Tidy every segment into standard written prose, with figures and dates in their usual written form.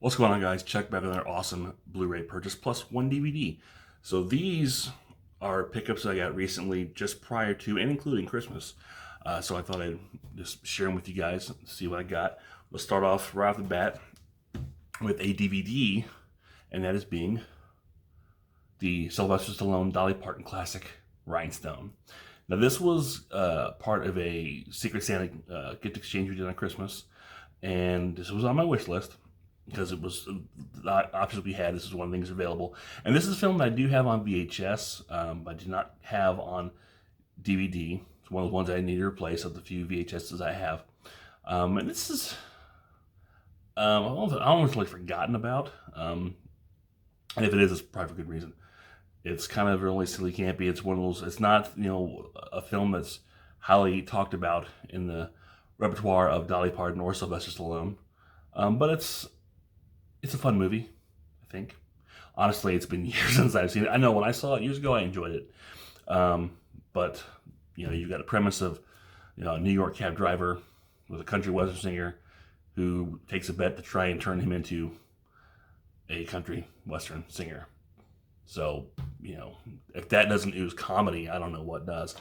What's going on, guys? Check back on our awesome Blu-ray purchase plus one DVD. So these are pickups I got recently, just prior to and including Christmas. So I thought I'd just share them with you guys, see what I got. Let's start off right off the bat with a DVD, and that is being the Sylvester Stallone Dolly Parton classic Rhinestone. Now this was part of a Secret Santa gift exchange we did on Christmas, and this was on my wish list because it was the options we had. This is one of the things available, and this is a film that I do have on VHS, but I do not have on DVD. It's one of the ones I need to replace of the few VHSs I have, and this is I almost really forgotten about, and if it is, it's probably for good reason. It's kind of really silly campy. It's one of those. It's not a film that's highly talked about in the repertoire of Dolly Parton or Sylvester Stallone, but it's a fun movie, I think. Honestly, it's been years since I've seen it. I know when I saw it years ago, I enjoyed it. But, you've got a premise of, a New York cab driver with a country western singer who takes a bet to try and turn him into a country western singer. So, if that doesn't ooze comedy, I don't know what does.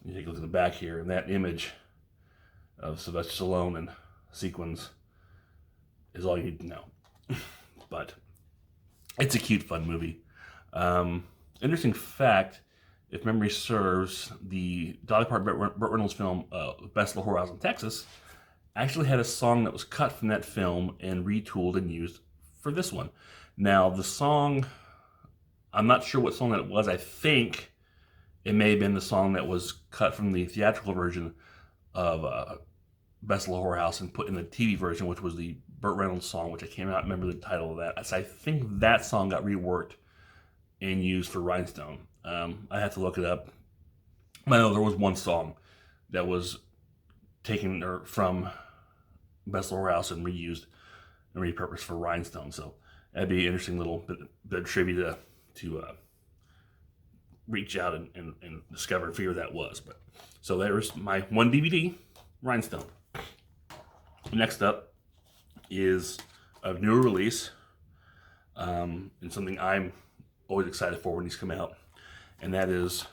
You take a look at the back here, and that image of Sylvester Stallone and sequins is all you need to know. But it's a cute, fun movie. Interesting fact, if memory serves, the Dolly Parton Burt Reynolds film, Best Little Whorehouse in Texas, actually had a song that was cut from that film and retooled and used for this one. Now, the song, I'm not sure what song that was. I think it may have been the song that was cut from the theatrical version of Best Little Whorehouse and put in the TV version, which was the Burt Reynolds song, which I cannot remember the title of that. So I think that song got reworked and used for Rhinestone. I have to look it up. I know there was one song that was taken from Best Little Whorehouse and reused and repurposed for Rhinestone. So that'd be an interesting little bit of trivia to reach out and discover and figure that was. But so there's my one DVD, Rhinestone. Next up is a newer release, and something I'm always excited for when these come out, and that is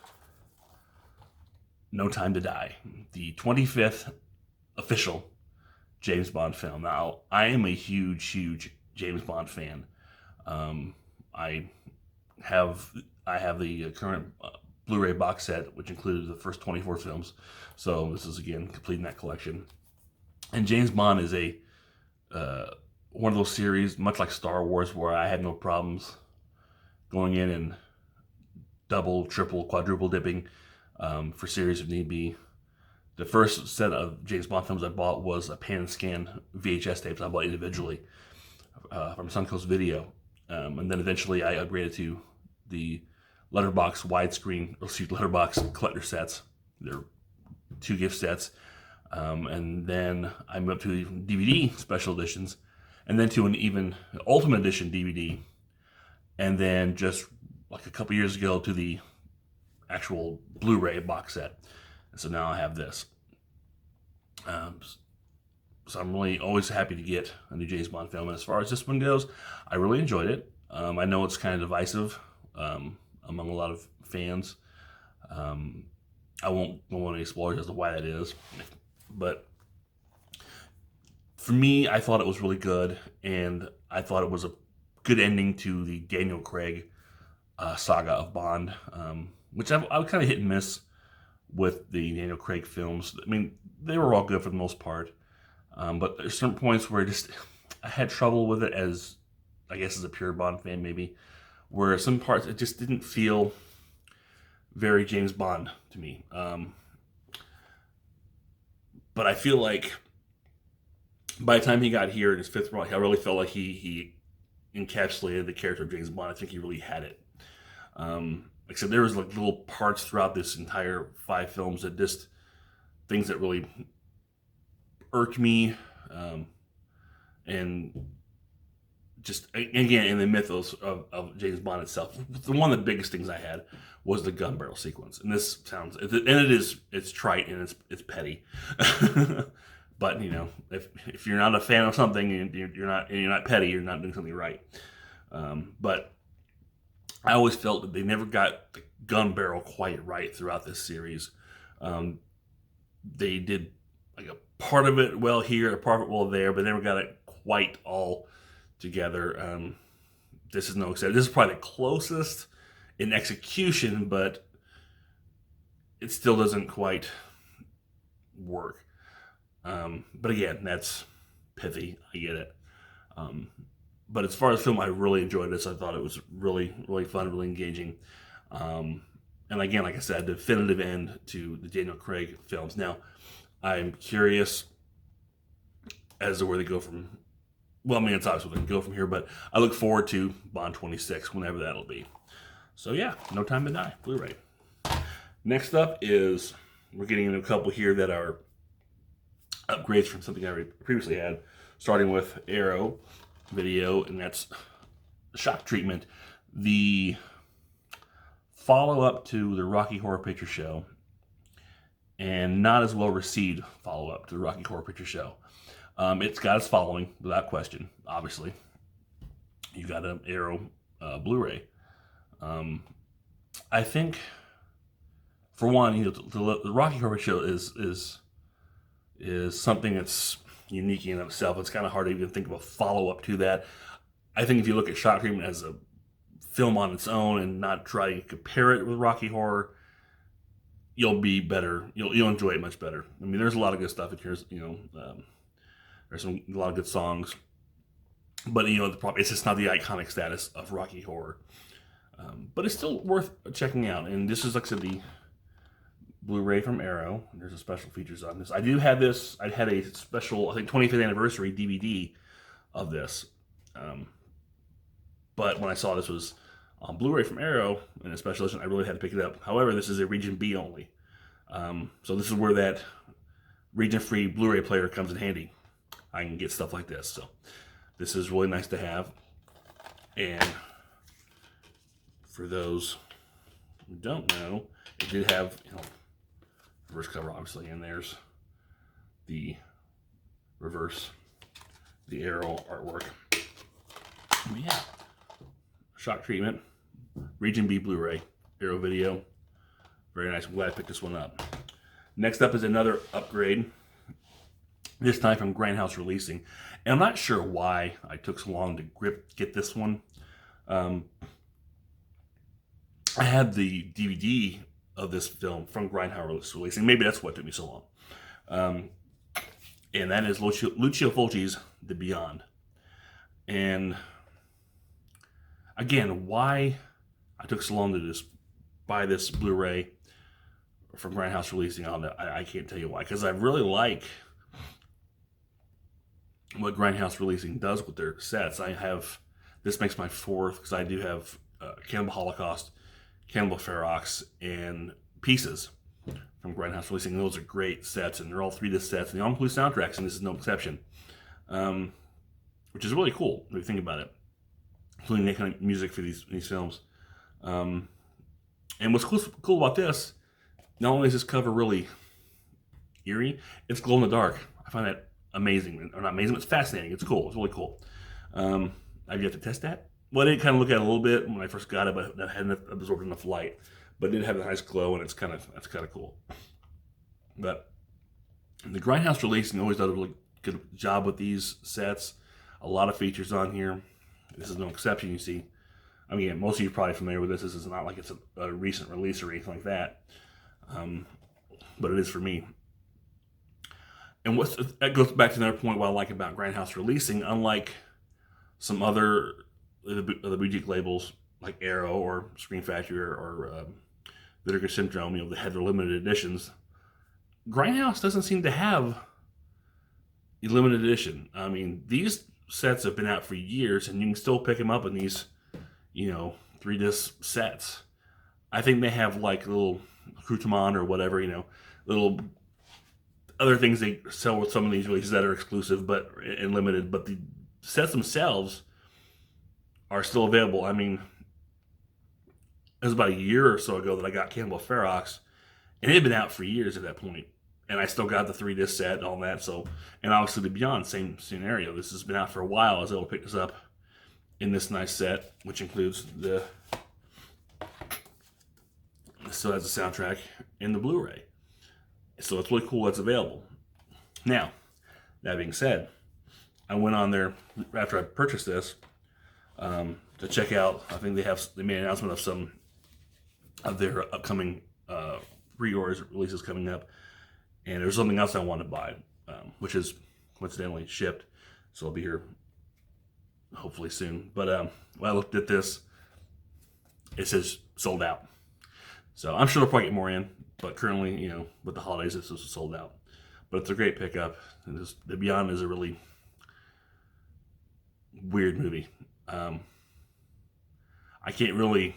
No Time to Die, the 25th official James Bond film. Now, I am a huge James Bond fan. I have the current Blu-ray box set, which included the first 24 films. So this is, again, completing that collection. And James Bond is one of those series, much like Star Wars, where I had no problems going in and double, triple, quadruple dipping for series if need be. The first set of James Bond films I bought was a pan and scan VHS tapes I bought individually from Suncoast Video. And then eventually I upgraded to the letterbox letterbox collector sets. They're 2 gift sets. And then I moved to DVD special editions, and then to an even Ultimate Edition DVD, and then just like a couple years ago to the actual Blu-ray box set. And so now I have this. So I'm really always happy to get a new James Bond film. And as far as this one goes, I really enjoyed it. I know it's kind of divisive among a lot of fans. I won't go into any spoilers as to why that is. But for me, I thought it was really good, and I thought it was a good ending to the Daniel Craig saga of Bond, which I was kind of hit and miss with the Daniel Craig films. I mean, they were all good for the most part, but there's certain points where I had trouble with it as a pure Bond fan maybe, where some parts it just didn't feel very James Bond to me. But I feel like by the time he got here in his 5th run, I really felt like he encapsulated the character of James Bond. I think he really had it. Except there was like little parts throughout this entire 5 films that just things that really irked me, and just again in the mythos of James Bond itself. One of the biggest things I had was the gun barrel sequence, and this sounds it's trite and it's petty, But you know, if you're not a fan of something, and you're not petty, you're not doing something right. But I always felt that they never got the gun barrel quite right throughout this series. They did like a part of it well here, a part of it well there, but never got it quite all together. This is no exception. This is probably the closest in execution, but it still doesn't quite work. But again, that's pithy. I get it. But as far as film, I really enjoyed this. I thought it was really, really fun, really engaging. And again, like I said, definitive end to the Daniel Craig films. Now, I'm curious as to where they go from. Well, I mean, it's obviously where they go from here, but I look forward to Bond 26, whenever that'll be. So yeah, No Time to Die, Blu-ray. Next up is, we're getting into a couple here that are upgrades from something I previously had, starting with Arrow Video, and that's Shock Treatment, the follow-up to the Rocky Horror Picture Show, and not as well received follow-up to the Rocky Horror Picture Show. It's got its following, without question, obviously. You got an Arrow Blu-ray. I think, for one, you know, the Rocky Horror Show is something that's unique in itself. It's kind of hard to even think of a follow-up to that. I think if you look at Shock Treatment as a film on its own and not try to compare it with Rocky Horror, you'll be better. You'll enjoy it much better. I mean, there's a lot of good stuff in here. You know, there's a lot of good songs, but you know, the problem, it's just not the iconic status of Rocky Horror. But it's still worth checking out. And this is, like I said, the Blu-ray from Arrow. There's a special features on this. I do have this. I had a special, I think, 25th anniversary DVD of this. But when I saw this was on Blu-ray from Arrow in a special edition, I really had to pick it up. However, this is a region B only. So this is where that region-free Blu-ray player comes in handy. I can get stuff like this. So this is really nice to have. And for those who don't know, it did have, you know, reverse cover, obviously, and there's the reverse, the Arrow artwork. But yeah, Shock Treatment, Region B Blu-ray, Arrow Video. Very nice. I'm glad I picked this one up. Next up is another upgrade, this time from Grindhouse Releasing. And I'm not sure why I took so long to get this one. I had the DVD of this film from Grindhouse Releasing. Maybe that's what took me so long. And that is Lucio Fulci's The Beyond. And again, why I took so long to just buy this Blu-ray from Grindhouse Releasing, I can't tell you why. Because I really like what Grindhouse Releasing does with their sets. This makes my fourth, because I do have Cannibal Holocaust, Cannibal Ferox, and Pieces from Grindhouse Releasing. And those are great sets, and they're all 3-disc sets, and they all include soundtracks, and this is no exception. Which is really cool when you think about it, including that kind of music for these films. And what's cool about this, not only is this cover really eerie, it's glow in the dark. I find that amazing. Or not amazing, but it's fascinating. It's cool. It's really cool. I've yet to test that. Well, I did kind of look at it a little bit when I first got it, but I hadn't absorbed enough light. But it did have a nice glow, and that's kind of cool. But the Grindhouse Releasing always does a really good job with these sets. A lot of features on here. This is no exception, you see. I mean, most of you are probably familiar with this. This is not like it's a recent release or anything like that. But it is for me. And that goes back to another point what I like about Grindhouse Releasing. Unlike some other the boutique labels like Arrow or Screen Factory or Vinegar Syndrome, you know, that had their limited editions, Grindhouse doesn't seem to have a limited edition. I mean, these sets have been out for years, and you can still pick them up in these, you know, 3-disc sets. I think they have like little accoutrement or whatever, you know, little other things they sell with some of these releases that are exclusive and limited, but the sets themselves are still available. I mean, it was about a year or so ago that I got Cannibal Ferox, and it had been out for years at that point. and I still got the 3-disc set and all that. So, and obviously the Beyond, same scenario. This has been out for a while. I was able to pick this up in this nice set, which includes the, still has the soundtrack and the Blu-ray. So it's really cool that's available. Now, that being said, I went on there after I purchased this to check out. I think they made an announcement of some of their upcoming pre-orders releases coming up, and there's something else I want to buy, which is coincidentally shipped, so it'll be here hopefully soon. But when I looked at this, it says sold out. So I'm sure they'll probably get more in, but currently, you know, with the holidays, this is sold out. But it's a great pickup. And the Beyond is a really weird movie. I can't really,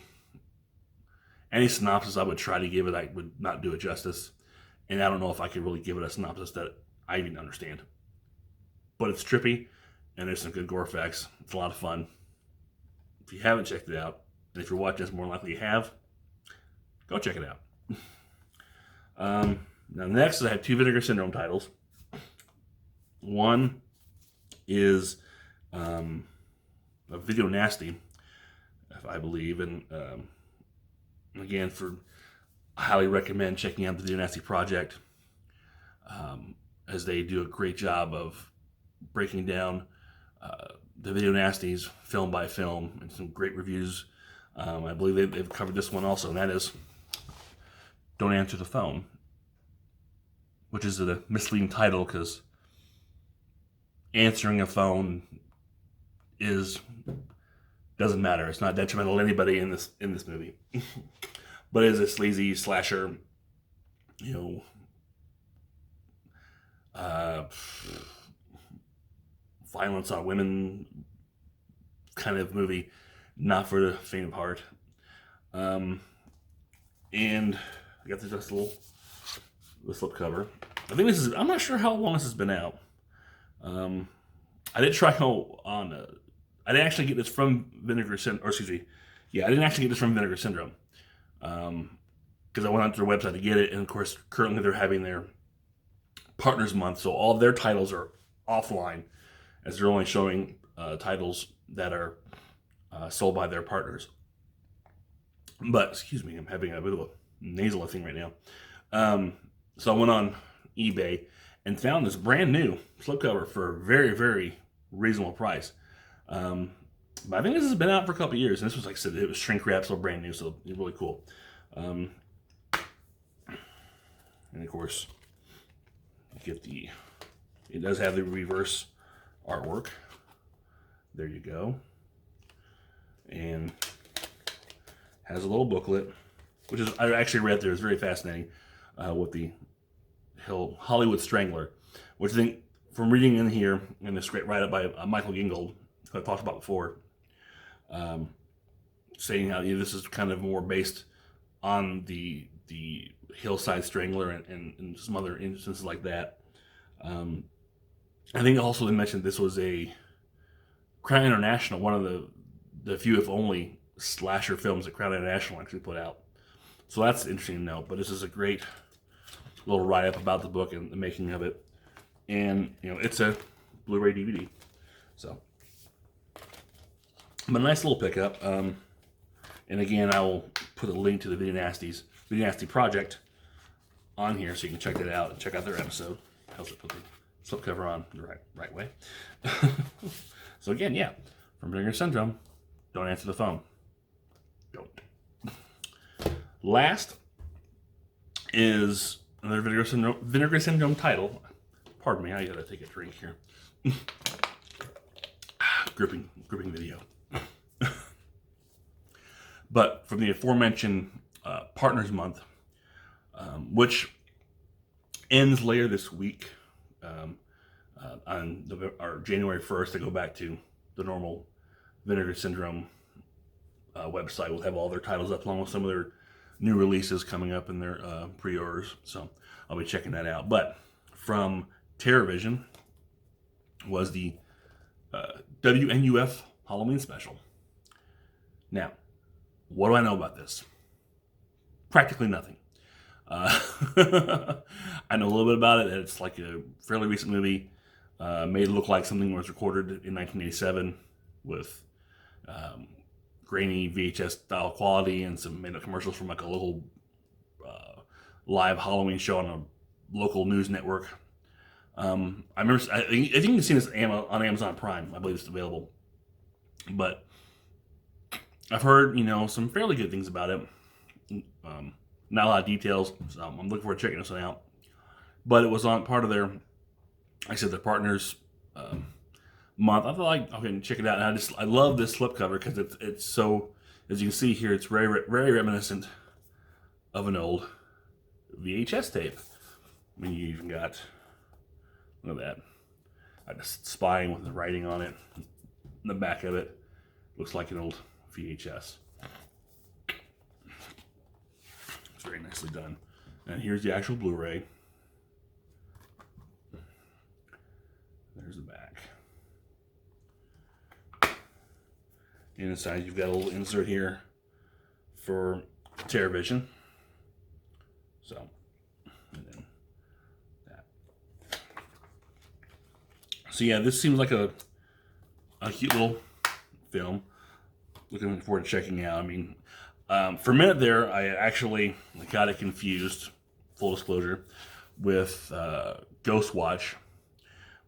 any synopsis I would try to give it, I would not do it justice. And I don't know if I could really give it a synopsis that I even understand. But it's trippy, and there's some good gore effects. It's a lot of fun. If you haven't checked it out, and if you're watching this, more likely you have, go check it out. Now next, I have 2 Vinegar Syndrome titles. One is a Video Nasty, I believe, and again, I highly recommend checking out the Video Nasty Project, as they do a great job of breaking down the Video Nasties film by film, and some great reviews. I believe they've covered this one also, and that is Don't Answer the Phone, which is a misleading title because answering a phone doesn't matter. It's not detrimental to anybody in this movie. But it is a sleazy slasher, you know, violence on women kind of movie, not for the faint of heart. And I got this slip cover. I think I'm not sure how long this has been out. I did try on, I didn't actually get this from Vinegar Syndrome, or excuse me, yeah, I didn't actually get this from Vinegar Syndrome. Because I went onto their website to get it, and of course, currently they're having their Partners Month, so all of their titles are offline, as they're only showing titles that are sold by their partners. But, excuse me, I'm having a bit of a nasal thing right now. So I went on eBay and found this brand new slipcover for a very, very reasonable price. But I think this has been out for a couple of years, and this was, like I said, it was shrink wrap, so brand new, so it's really cool. And of course, you get it does have the reverse artwork. There you go. And has a little booklet, which is, I actually read there, it's very fascinating, with the Hollywood Strangler, which I think, from reading in here, in this great write-up by Michael Gingold, who I talked about before, saying how, you know, this is kind of more based on the Hillside Strangler and some other instances like that. I think also they mentioned this was a Crown International, one of the few, if only, slasher films that Crown International actually put out. So that's interesting to note. But this is a great little write-up about the book and the making of it. And, you know, it's a Blu-ray DVD. So, but a nice little pickup. And again, I will put a link to the Video Nasty Project on here, so you can check that out and check out their episode. Helps it put the slipcover on the right way. So again, yeah, from Vinegar Syndrome, Don't Answer the Phone. Don't. Last is another Vinegar Syndrome title. Pardon me, I gotta take a drink here. Gripping video. But from the aforementioned Partners Month, which ends later this week, on January 1st, to go back to the normal Vinegar Syndrome website. We'll have all their titles up, along with some of their new releases coming up in their pre-orders. So I'll be checking that out. But from TerrorVision was the WNUF Halloween special. Now, what do I know about this? Practically nothing. I know a little bit about it. It's like a fairly recent movie, made it look like something was recorded in 1987 with grainy VHS style quality and some made up commercials from like a local live Halloween show on a local news network. I remember, I think you've seen this on Amazon Prime. I believe it's available. But I've heard, some fairly good things about it. Not a lot of details, so I'm looking forward to checking this one out. But it was on part of their, like I said, their partners month. I thought, like, okay, check it out. And I love this slipcover because it's so, as you can see here, it's very, very reminiscent of an old VHS tape. I mean, you even got, look at that. I just spying with the writing on it. In the back of it looks like an old VHS. It's very nicely done. And here's the actual Blu-ray. There's the back. Inside, you've got a little insert here for TerraVision. So, and then that. So yeah, this seems like a cute little film. Looking forward to checking out. I mean, for a minute there, I actually got it confused, full disclosure, with Ghostwatch,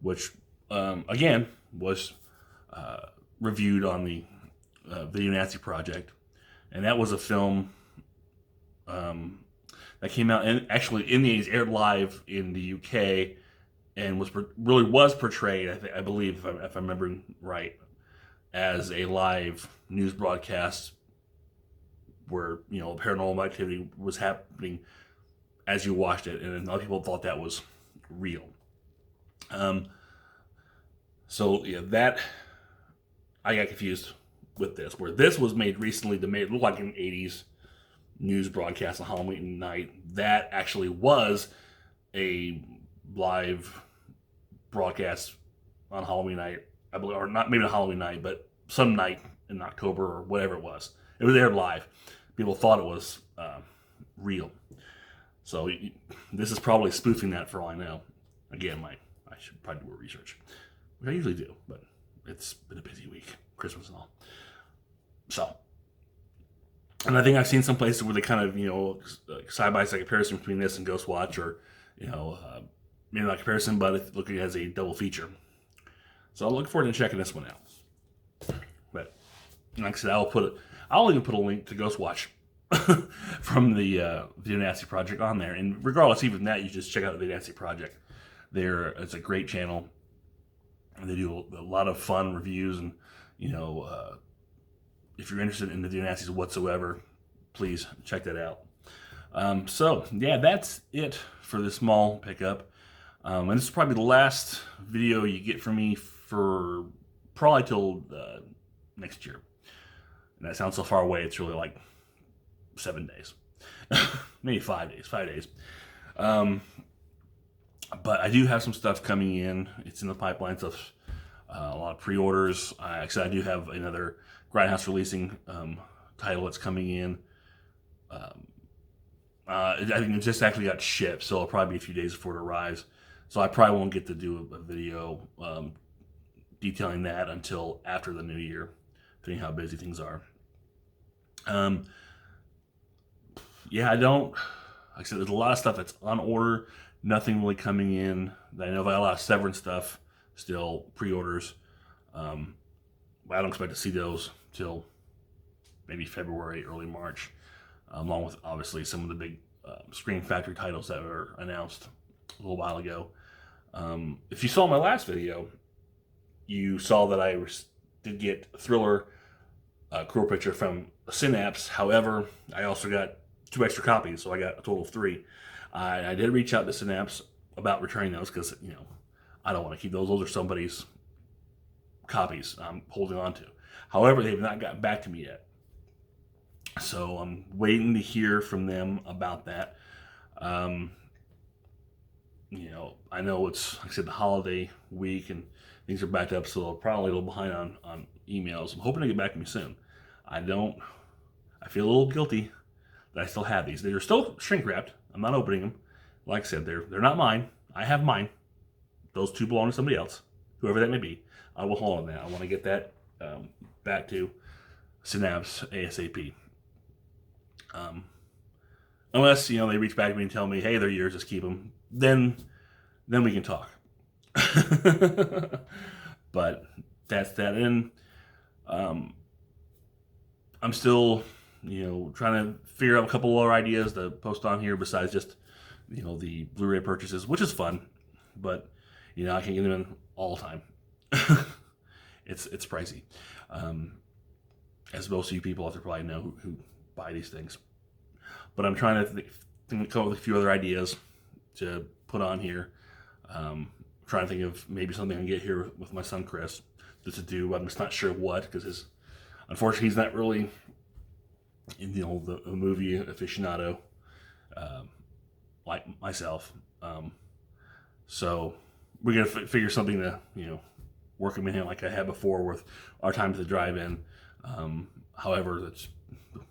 which, again, was reviewed on the Video Nasty Project. And that was a film that came out, and actually in the 80s, aired live in the UK, and was portrayed, I believe, if I'm remembering right, as a live news broadcast where, paranormal activity was happening as you watched it, and a lot of people thought that was real. So yeah, that I got confused with this, where this was made recently to make it look like an 80s news broadcast on Halloween night. That actually was a live broadcast on Halloween night, I believe, or not maybe on Halloween night, but some night in October or whatever it was. It was aired live. People thought it was real. So this is probably spoofing that for all I know. Again, I should probably do more research, which I usually do, but it's been a busy week, Christmas and all. So, and I think I've seen some places where they kind of, side-by-side comparison between this and Ghostwatch, or, maybe not comparison, but looking as a double feature. So I'm looking forward to checking this one out. But like I said, I'll even put a link to Ghostwatch from the Nasty Project on there. And regardless, even that, you just check out the Nasty Project. It's a great channel, and they do a lot of fun reviews. And if you're interested in the Nasties whatsoever, please check that out. So yeah, that's it for this small pickup. And this is probably the last video you get from me for probably till next year. And that sounds so far away, it's really like 7 days. Maybe 5 days. 5 days. But I do have some stuff coming in. It's in the pipeline stuff. A lot of pre-orders. Actually, I do have another Grindhouse releasing title that's coming in. I think it just actually got shipped, so it'll probably be a few days before it arrives. So I probably won't get to do a video detailing that until after the new year, depending how busy things are. Yeah, like I said, there's a lot of stuff that's on order, nothing really coming in. I know I got a lot of Severance stuff still, pre-orders. But I don't expect to see those till maybe February, early March, along with obviously some of the big Scream Factory titles that were announced a little while ago. If you saw my last video, you saw that I did get Thriller Cruel Picture from Synapse. However, I also got 2 extra copies, so I got a total of 3. I did reach out to Synapse about returning those because, I don't want to keep those. Those are somebody's copies I'm holding on to. However, they've not gotten back to me yet. So I'm waiting to hear from them about that. I know it's, like I said, the holiday week and things are backed up, so they're probably a little behind on emails. I'm hoping to get back to me soon. I feel a little guilty that I still have these. They're still shrink wrapped. I'm not opening them. Like I said, they're not mine. I have mine. Those two belong to somebody else, whoever that may be. I will hold on that. I want to get that back to Synapse ASAP. Unless, you know, they reach back to me and tell me, hey, they're yours, just keep them. Then we can talk. But that's that. And I'm still, you know, trying to figure out a couple other ideas to post on here besides just, you know, the Blu-ray purchases, which is fun. But, you know, I can't get them in all the time. It's pricey. As most of you people out there probably know who buy these things. But I'm trying to come up with a few other ideas to put on here. Trying to think of maybe something I can get here with my son Chris to do. I'm just not sure what, because unfortunately he's not really, you know, the movie aficionado like myself. So we're gonna figure something to, you know, work him in here like I had before with our time to the drive-in. However, that's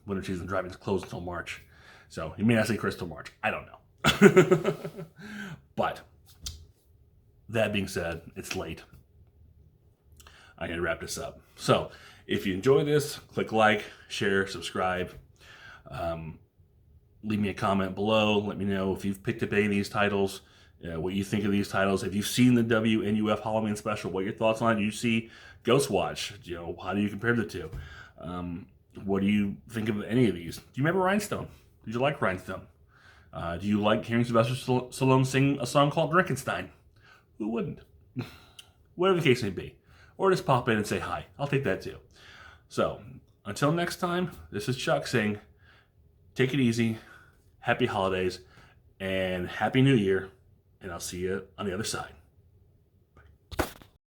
winter season drive-ins closed until March. So you may not see Chris till March. I don't know. But that being said, it's late. I gotta wrap this up. So if you enjoy this, click like, share, subscribe. Leave me a comment below. Let me know if you've picked up any of these titles, what you think of these titles. Have you seen the WNUF Halloween special? What are your thoughts on it? Do you see Ghostwatch? You know, how do you compare the two? What do you think of any of these? Do you remember Rhinestone? Did you like Rhinestone? Do you like hearing Sylvester Stallone sing a song called Drinkenstein? Who wouldn't? Whatever the case may be. Or just pop in and say hi. I'll take that too. So, until next time, this is Chuck saying, take it easy, happy holidays, and happy new year, and I'll see you on the other side.